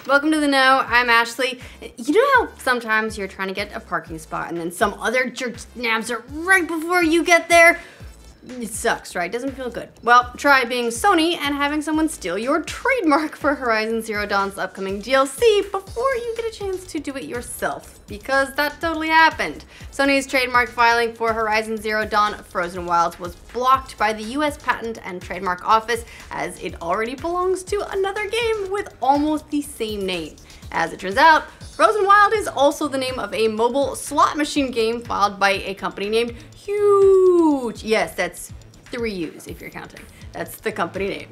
Welcome to the know, I'm Ashley. You know how sometimes you're trying to get a parking spot and then some other jerk nabs it right before you get there? It sucks, right? Doesn't feel good. Well, try being Sony and having someone steal your trademark for Horizon Zero Dawn's upcoming DLC before you get a chance to do it yourself, because that totally happened. Sony's trademark filing for Horizon Zero Dawn Frozen Wilds was blocked by the US Patent and Trademark Office as it already belongs to another game with almost the same name. As it turns out, Frozen Wild is also the name of a mobile slot machine game filed by a company named Huge. Yes, that's 3 U's if you're counting. That's the company name.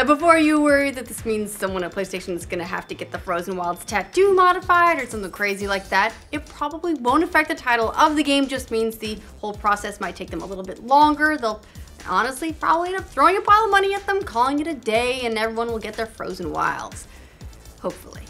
Before you worry that this means someone at PlayStation is gonna have to get the Frozen Wilds tattoo modified or something crazy like that, it probably won't affect the title of the game, just means the whole process might take them a little bit longer. They'll honestly probably end up throwing a pile of money at them, calling it a day, and everyone will get their Frozen Wilds. Hopefully.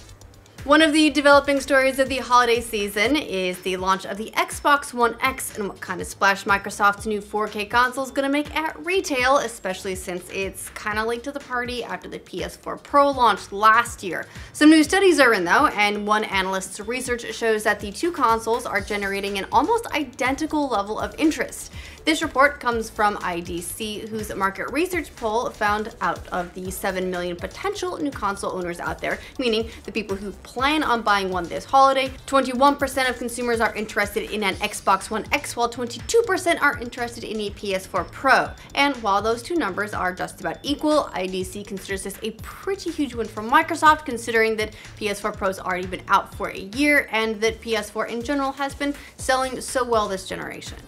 One of the developing stories of the holiday season is the launch of the Xbox One X and what kind of splash Microsoft's new 4K console is going to make at retail, especially since it's kind of late to the party after the PS4 Pro launched last year. Some new studies are in though, and one analyst's research shows that the two consoles are generating an almost identical level of interest. This report comes from IDC, whose market research poll found out of the 7 million potential new console owners out there, meaning the people who plan on buying one this holiday, 21% of consumers are interested in an Xbox One X, while 22% are interested in a PS4 Pro. And while those two numbers are just about equal, IDC considers this a pretty huge win for Microsoft, considering that PS4 Pro's already been out for a year and that PS4 in general has been selling so well this generation.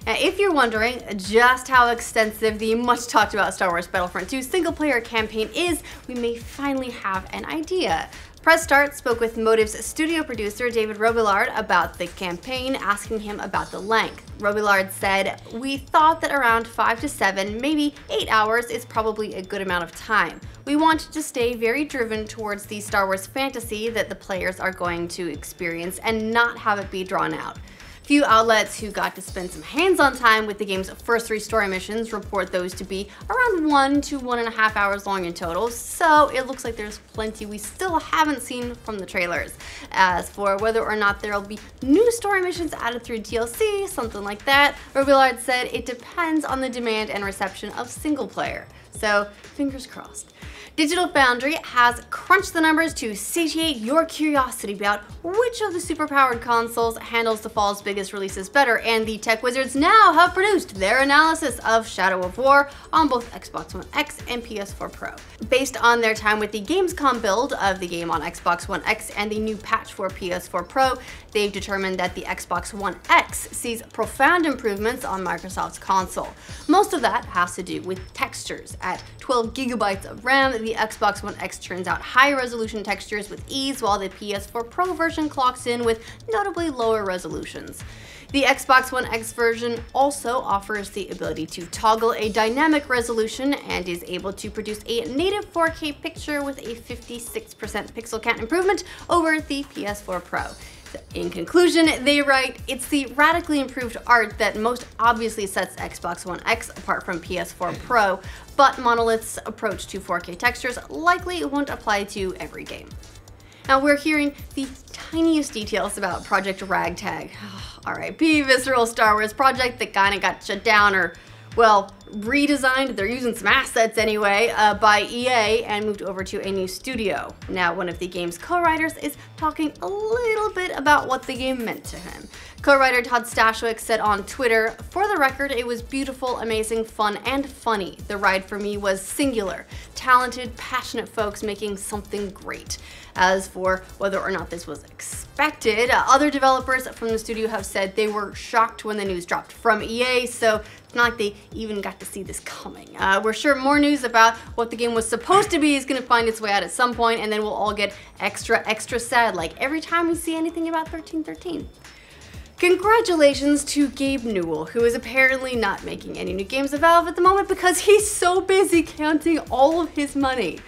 Now, if you're wondering just how extensive the much talked about Star Wars Battlefront 2 single player campaign is, we may finally have an idea. Press Start spoke with Motive's studio producer David Robillard about the campaign, asking him about the length. Robillard said, "We thought that around 5 to 7, maybe 8 hours is probably a good amount of time. We want to stay very driven towards the Star Wars fantasy that the players are going to experience and not have it be drawn out." Few outlets who got to spend some hands-on time with the game's first 3 story missions report those to be around 1 to 1.5 hours long in total, so it looks like there's plenty we still haven't seen from the trailers. As for whether or not there'll be new story missions added through DLC, something like that, Robillard said it depends on the demand and reception of single player. So, fingers crossed. Digital Foundry has crunched the numbers to satiate your curiosity about which of the superpowered consoles handles the fall's biggest releases better, and the tech wizards now have produced their analysis of Shadow of War on both Xbox One X and PS4 Pro. Based on their time with the Gamescom build of the game on Xbox One X and the new patch for PS4 Pro, they've determined that the Xbox One X sees profound improvements on Microsoft's console. Most of that has to do with textures. At 12 gigabytes of RAM, the Xbox One X turns out high-resolution textures with ease, while the PS4 Pro version clocks in with notably lower resolutions. The Xbox One X version also offers the ability to toggle a dynamic resolution and is able to produce a native 4K picture with a 56% pixel count improvement over the PS4 Pro. In conclusion, they write, "It's the radically improved art that most obviously sets Xbox One X apart from PS4 Pro, but Monolith's approach to 4K textures likely won't apply to every game." Now, we're hearing the tiniest details about Project Ragtag. R.I.P. Visceral Star Wars project that kinda got shut down, or, well, redesigned, they're using some assets anyway, by EA and moved over to a new studio. Now, one of the game's co-writers is talking a little bit about what the game meant to him. Co-writer Todd Stashwick said on Twitter, "For the record, it was beautiful, amazing, fun, and funny. The ride for me was singular. Talented, passionate folks making something great." As for whether or not this was expected, other developers from the studio have said they were shocked when the news dropped from EA, so it's not like they even got to see this coming. We're sure more news about what the game was supposed to be is going to find its way out at some point, and then we'll all get extra sad like every time we see anything about 1313. Congratulations to Gabe Newell, who is apparently not making any new games at Valve at the moment because he's so busy counting all of his money.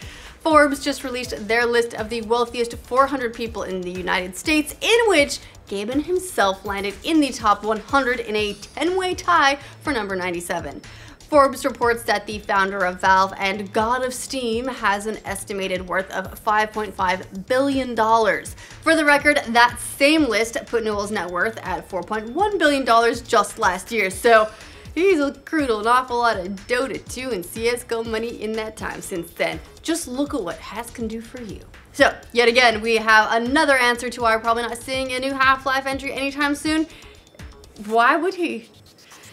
Forbes just released their list of the wealthiest 400 people in the United States, in which Gaben himself landed in the top 100 in a 10-way tie for number 97. Forbes reports that the founder of Valve and god of Steam has an estimated worth of $5.5 billion. For the record, that same list put Newell's net worth at $4.1 billion just last year, so he's accrued an awful lot of Dota 2 and CSGO money in that time since then. Just look at what Hotz can do for you. So, yet again, we have another answer to why we're probably not seeing a new Half-Life entry anytime soon. Why would he?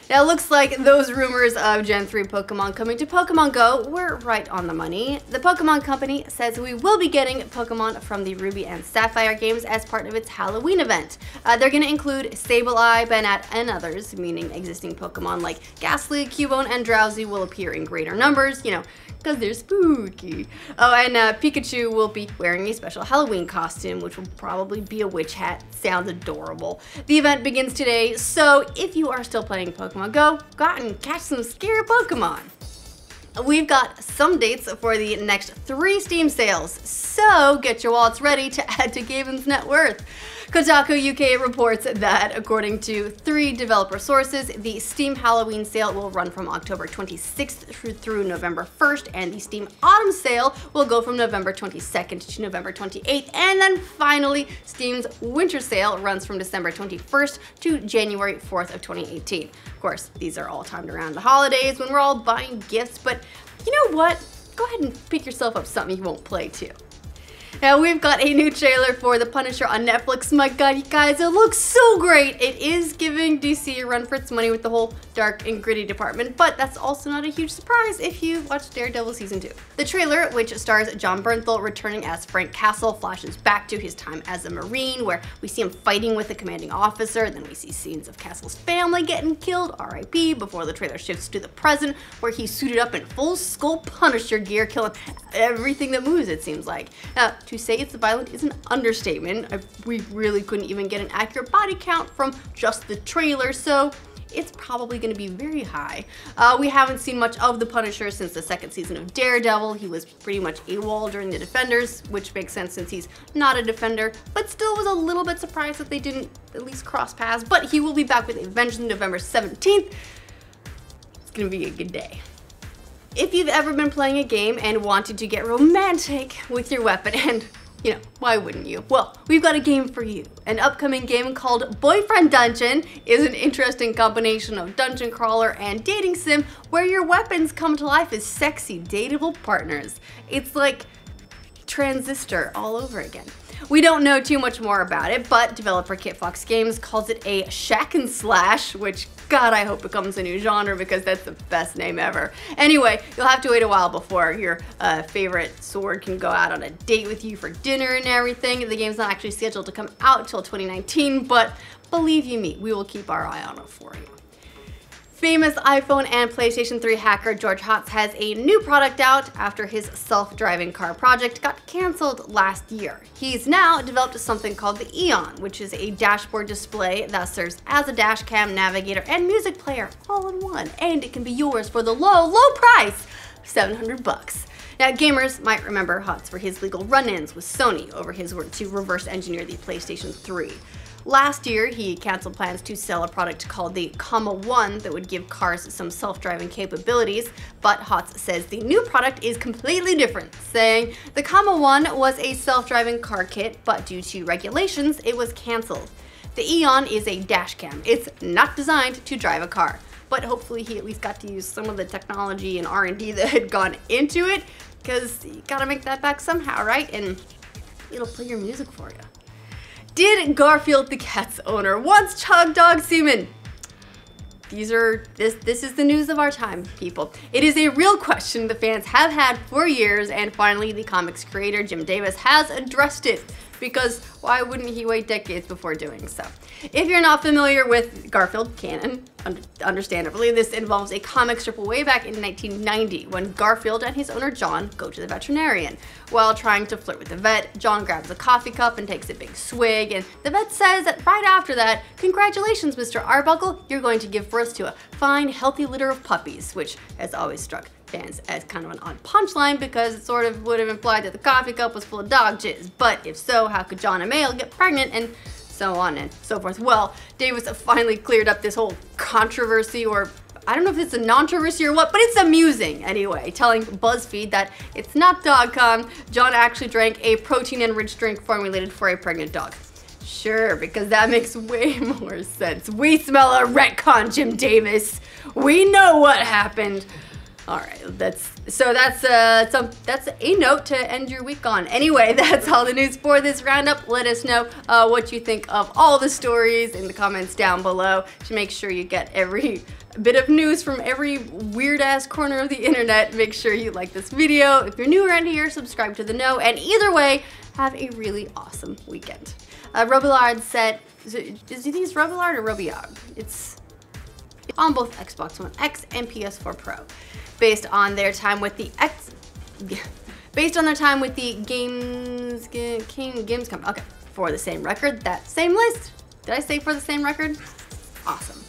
Now, it looks like those rumors of Gen 3 Pokemon coming to Pokemon Go were right on the money. The Pokemon Company says we will be getting Pokemon from the Ruby and Sapphire games as part of its Halloween event. They're going to include Sableye, Banat, and others, meaning existing Pokemon like Ghastly, Cubone, and Drowsy will appear in greater numbers, you know, because they're spooky. Oh, and Pikachu will be wearing a special Halloween costume, which will probably be a witch hat. Sounds adorable. The event begins today, so if you are still playing Pokemon Go, go out and catch some scary Pokemon. We've got some dates for the next 3 Steam sales, so get your wallets ready to add to Gaben's net worth. Kotaku UK reports that, according to 3 developer sources, the Steam Halloween sale will run from October 26th through November 1st, and the Steam Autumn sale will go from November 22nd to November 28th, and then finally, Steam's Winter sale runs from December 21st to January 4th of 2018. Of course, these are all timed around the holidays when we're all buying gifts, but you know what? Go ahead and pick yourself up something you won't play too. Now, we've got a new trailer for The Punisher on Netflix. My god, you guys, it looks so great! It is giving DC a run for its money with the whole dark and gritty department, but that's also not a huge surprise if you watched Daredevil Season 2. The trailer, which stars John Bernthal returning as Frank Castle, flashes back to his time as a Marine, where we see him fighting with the commanding officer, and then we see scenes of Castle's family getting killed, RIP, before the trailer shifts to the present, where he's suited up in full skull Punisher gear, killing everything that moves, it seems like. Now, to say it's violent is an understatement. We really couldn't even get an accurate body count from just the trailer, so it's probably going to be very high. We haven't seen much of the Punisher since the 2nd season of Daredevil. He was pretty much AWOL during the Defenders, which makes sense since he's not a Defender, but still was a little bit surprised that they didn't at least cross paths. But he will be back with a Vengeance November 17th. It's going to be a good day. If you've ever been playing a game and wanted to get romantic with your weapon, and you know, why wouldn't you? Well, we've got a game for you. An upcoming game called Boyfriend Dungeon is an interesting combination of dungeon crawler and dating sim where your weapons come to life as sexy, dateable partners. It's like Transistor all over again. We don't know too much more about it, but developer Kitfox Games calls it a shack and slash, which, God, I hope becomes a new genre because that's the best name ever. Anyway, you'll have to wait a while before your favorite sword can go out on a date with you for dinner and everything. The game's not actually scheduled to come out till 2019, but believe you me, we will keep our eye on it for you. Famous iPhone and PlayStation 3 hacker George Hotz has a new product out after his self-driving car project got canceled last year. He's now developed something called the Eon, which is a dashboard display that serves as a dashcam, navigator, and music player all in one, and it can be yours for the low price of $700. Now, gamers might remember Hotz for his legal run-ins with Sony over his work to reverse engineer the PlayStation 3. Last year, he canceled plans to sell a product called the Comma 1 that would give cars some self-driving capabilities, but Hotz says the new product is completely different, saying the Comma 1 was a self-driving car kit, but due to regulations, it was canceled. The Eon is a dashcam. It's not designed to drive a car, but hopefully he at least got to use some of the technology and R&D that had gone into it, because you gotta make that back somehow, right? And it'll play your music for you. Did Garfield the cat's owner once chug dog semen? This is the news of our time, people. It is a real question the fans have had for years, and finally the comics creator Jim Davis has addressed it, because why wouldn't he wait decades before doing so? If you're not familiar with Garfield canon, understandably, this involves a comic strip way back in 1990 when Garfield and his owner John go to the veterinarian. While trying to flirt with the vet, John grabs a coffee cup and takes a big swig, and the vet says that right after that, "Congratulations, Mr. Arbuckle, you're going to give birth to a fine, healthy litter of puppies," which has always struck fans as kind of an odd punchline because it sort of would have implied that the coffee cup was full of dog jizz. But if so, how could John, a male, get pregnant, and so on and so forth? Well, Davis finally cleared up this whole controversy, or I don't know if it's a controversy or what, but it's amusing anyway, telling BuzzFeed that it's not dog-com. John actually drank a protein-enriched drink formulated for a pregnant dog. Sure, because that makes way more sense. We smell a retcon, Jim Davis. We know what happened. All right, that's a note to end your week on. Anyway, that's all the news for this roundup. Let us know what you think of all the stories in the comments down below to make sure you get every bit of news from every weird-ass corner of the internet. Make sure you like this video. If you're new around here, subscribe to the know. And either way, have a really awesome weekend. Robillard said, do you think it's Robillard or Robillard? It's on both Xbox One X and PS4 Pro. Based on their time with the Gamescom. Okay, for the same record, that same list. Did I say for the same record? Awesome.